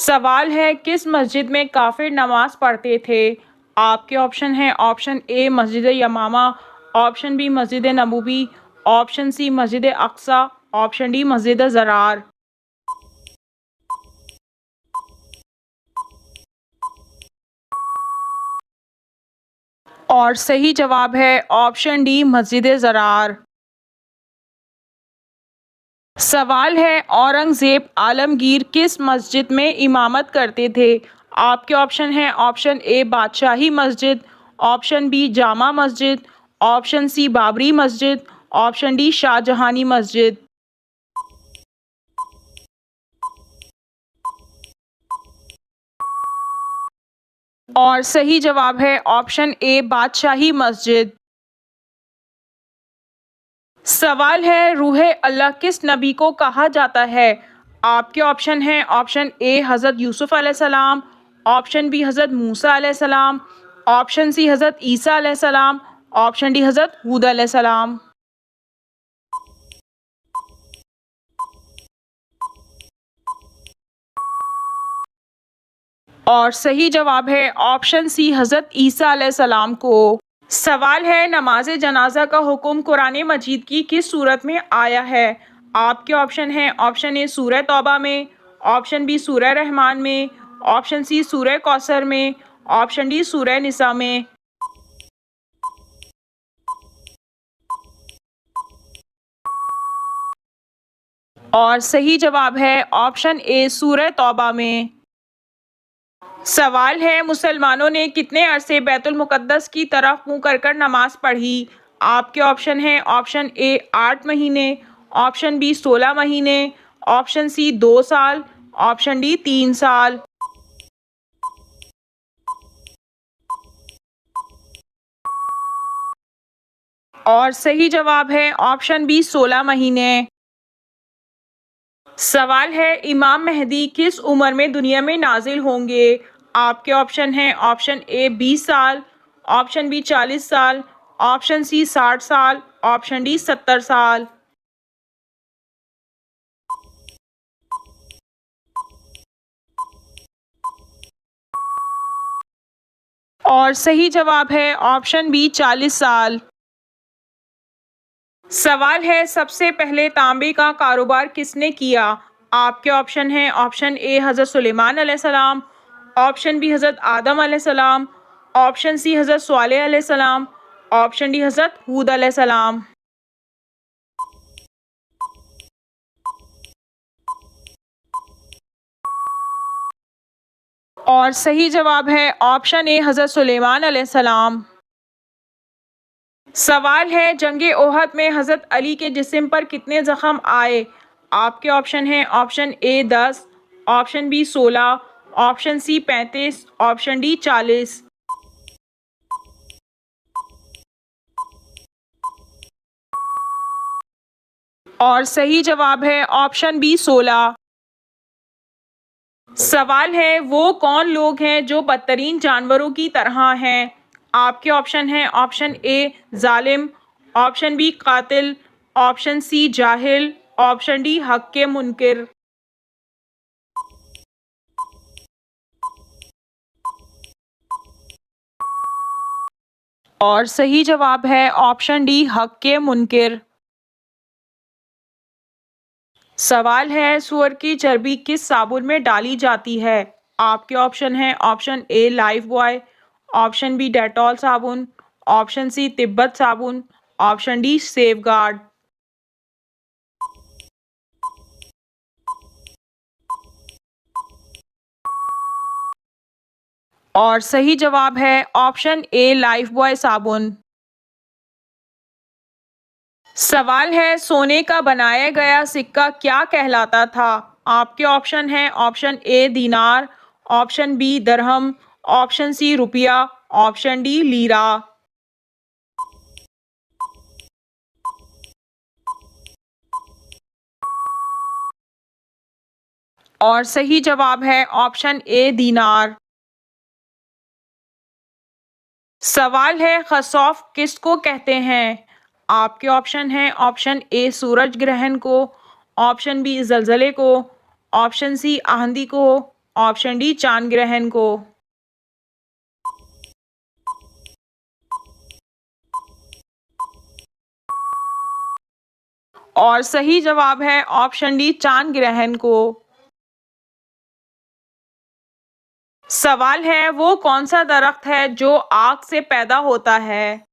सवाल है किस मस्जिद में काफिर नमाज पढ़ते थे। आपके ऑप्शन है ऑप्शन ए मस्जिद यमामा, ऑप्शन बी मस्जिद नबूवी, ऑप्शन सी मस्जिद अक्सा, ऑप्शन डी मस्जिद ज़रार। और सही जवाब है ऑप्शन डी मस्जिद ज़रार। सवाल है औरंगज़ेब आलमगीर किस मस्जिद में इमामत करते थे। आपके ऑप्शन है ऑप्शन ए बादशाही मस्जिद, option B Jama Masjid, option C Babri मस्जिद, ऑप्शन डी शाहजहानी मस्जिद। और सही जवाब है ऑप्शन ए बादशाही मस्जिद। सवाल है रूहे अल्लाह किस नबी को कहा जाता है। आपके ऑप्शन है ऑप्शन ए हज़रत यूसुफ़ अलैहिस्सलाम, ऑप्शन बी हज़रत मूसा अलैहिस्सलाम, ऑप्शन सी हज़रत ईसा अलैहिस्सलाम, ऑप्शन डी हज़रत हूद अलैहिस्सलाम। और सही जवाब है ऑप्शन सी हज़रत ईसा अलैहिस्सलाम को। सवाल है नमाज जनाजा का हुक्म कुरान मजीद की किस सूरत में आया है। आपके ऑप्शन है ऑप्शन ए सूरह तौबा में, ऑप्शन बी सूरह रहमान में, ऑप्शन सी सूरह कौसर में, ऑप्शन डी सूरह निसा में। और सही जवाब है ऑप्शन ए सूरह तौबा में। सवाल है मुसलमानों ने कितने अरसे बैतुल मुक़द्दस की तरफ मुँह कर नमाज पढ़ी। आपके ऑप्शन है ऑप्शन ए 8 महीने, ऑप्शन बी 16 महीने, ऑप्शन सी 2 साल, ऑप्शन डी 3 साल। और सही जवाब है ऑप्शन बी 16 महीने। सवाल है इमाम मेहदी किस उम्र में दुनिया में नाजिल होंगे। आपके ऑप्शन है ऑप्शन ए 20 साल, ऑप्शन बी 40 साल, ऑप्शन सी 60 साल, ऑप्शन डी 70 साल। और सही जवाब है ऑप्शन बी 40 साल। सवाल है सबसे पहले तांबे का कारोबार किसने किया। आपके ऑप्शन है ऑप्शन ए हज़रत सुलेमान अलैहिस्सलाम, ऑप्शन बी हज़रत आदम अलैहिस्सलाम, ऑप्शन सी हज़रत स्वालेह अलैहिस्सलाम, ऑप्शन डी हज़रत हूद अलैहिस्सलाम। और सही जवाब है ऑप्शन ए हज़रत सुलेमान अलैहिस्सलाम। सवाल है जंगे ओहद में हज़रत अली के जिस्म पर कितने ज़ख़म आए। आपके ऑप्शन है option A 10, option B 16, option C 35, option D 40। और सही जवाब है ऑप्शन बी 16। सवाल है वो कौन लोग हैं जो बदतरीन जानवरों की तरह हैं। आपके ऑप्शन है ऑप्शन ए जालिम, ऑप्शन बी कातिल, ऑप्शन सी जाहिल, ऑप्शन डी हक के मुनकिर। और सही जवाब है ऑप्शन डी हक के मुनकिर। सवाल है सुअर की चर्बी किस साबुन में डाली जाती है। आपके ऑप्शन है option A Lifebuoy, option B Dettol साबुन, ऑप्शन सी तिब्बत साबुन, ऑप्शन डी सेफगार्ड। और सही जवाब है ऑप्शन ए लाइफ बॉय साबुन। सवाल है सोने का बनाया गया सिक्का क्या कहलाता था। आपके ऑप्शन है ऑप्शन ए दीनार, ऑप्शन बी दरहम, ऑप्शन सी रुपया, ऑप्शन डी लीरा। और सही जवाब है ऑप्शन ए दीनार। सवाल है खसौफ किसको कहते हैं। आपके ऑप्शन है ऑप्शन ए सूरज ग्रहण को, ऑप्शन बी जलजले को, ऑप्शन सी आंधी को, ऑप्शन डी चांद ग्रहण को। और सही जवाब है ऑप्शन डी चांद ग्रहण को। सवाल है वो कौन सा दरख्त है जो आग से पैदा होता है।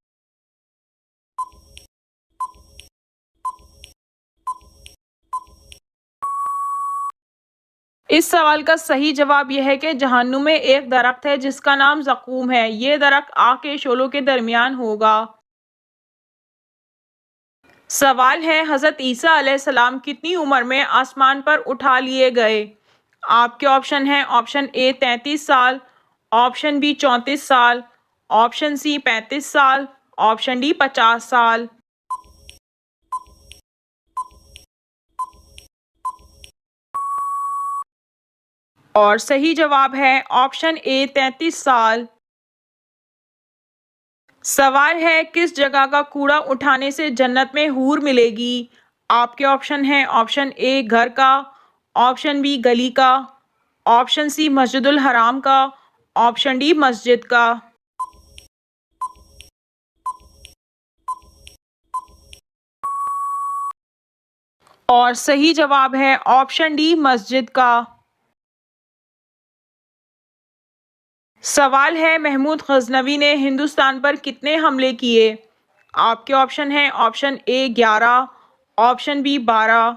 इस सवाल का सही जवाब यह है कि जहन्नुम में एक दरख्त है जिसका नाम ज़क़ूम है। ये दरख्त आग के शोलों के दरमियान होगा। सवाल है हज़रत ईसा अलैहिस्सलाम कितनी उम्र में आसमान पर उठा लिए गए। आपके ऑप्शन हैं ऑप्शन ए 33 साल, ऑप्शन बी 34 साल, ऑप्शन सी 35 साल, ऑप्शन डी 50 साल। और सही जवाब है ऑप्शन ए 33 साल। सवाल है किस जगह का कूड़ा उठाने से जन्नत में हूर मिलेगी। आपके ऑप्शन हैं ऑप्शन ए घर का, ऑप्शन बी गली का, ऑप्शन सी मस्जिदुल हराम का, ऑप्शन डी मस्जिद का। और सही जवाब है ऑप्शन डी मस्जिद का। सवाल है महमूद गजनवी ने हिंदुस्तान पर कितने हमले किए। आपके ऑप्शन हैं option A 11, option B 12,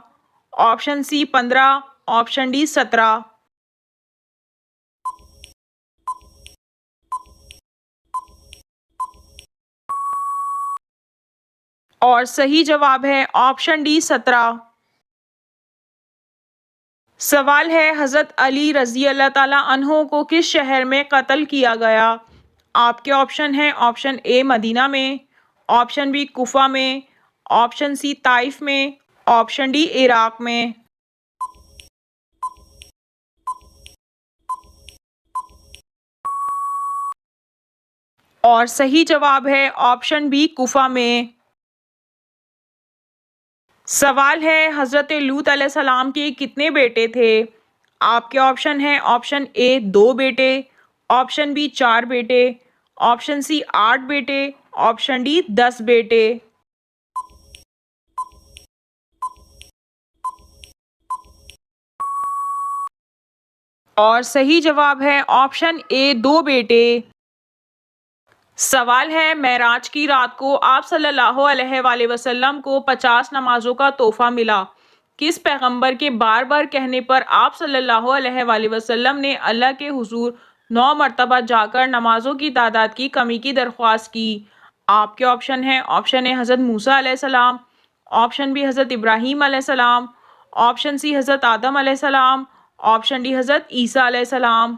option C 15, option D 17। और सही जवाब है ऑप्शन डी 17। सवाल है हज़रत अली रज़ी अल्लाह ताला अन्हो को किस शहर में कत्ल किया गया। आपके ऑप्शन हैं ऑप्शन ए मदीना में, ऑप्शन बी कुफा में, ऑप्शन सी ताइफ में, ऑप्शन डी इराक में। और सही जवाब है ऑप्शन बी कुफा में। सवाल है हज़रत लूत अलैहिस्सलाम के कितने बेटे थे। आपके ऑप्शन हैं ऑप्शन ए 2 बेटे, ऑप्शन बी 4 बेटे, ऑप्शन सी 8 बेटे, ऑप्शन डी 10 बेटे। और सही जवाब है ऑप्शन ए 2 बेटे। सवाल है मेराज की रात को आप सल्लल्लाहु अलैहि वसल्लम को 50 नमाजों का तोहफा मिला। किस पैगंबर के बार बार कहने पर आप सल्लल्लाहु अलैहि वसल्लम ने अल्लाह के हुजूर 9 मरतबा जाकर नमाजों की तादाद की कमी की दरख्वास्त की। आपके ऑप्शन हैं ऑप्शन ए हज़रत मूसा अलैहिस्सलाम, ऑप्शन बी हज़रत इब्राहीम अलैहिस्सलाम, ऑप्शन सी हज़रत आदम अलैहिस्सलाम, ऑप्शन डी हज़रत ईसा अलैहिस्सलाम।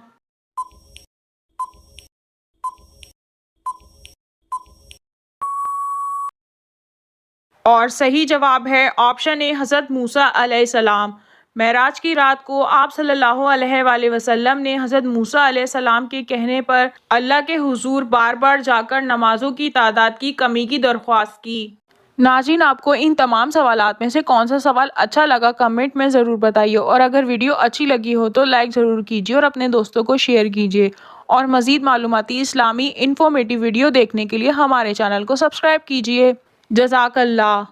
और सही जवाब है ऑप्शन ए हज़रत मूसा अलैहिस्सलाम। मेराज की रात को आप सल्लल्लाहु अलैहि वसल्लम ने हज़रत मूसा अलैहिस्सलाम के कहने पर अल्लाह के हुजूर बार बार जाकर नमाजों की तादाद की कमी की दरख्वास्त की। नाज़रीन आपको इन तमाम सवालात में से कौन सा सवाल अच्छा लगा कमेंट में ज़रूर बताइए और अगर वीडियो अच्छी लगी हो तो लाइक ज़रूर कीजिए और अपने दोस्तों को शेयर कीजिए और मज़ीद मालूमाती इस्लामी इन्फॉर्मेटिव वीडियो देखने के लिए हमारे चैनल को सब्सक्राइब कीजिए। जज़ाकल्लाह।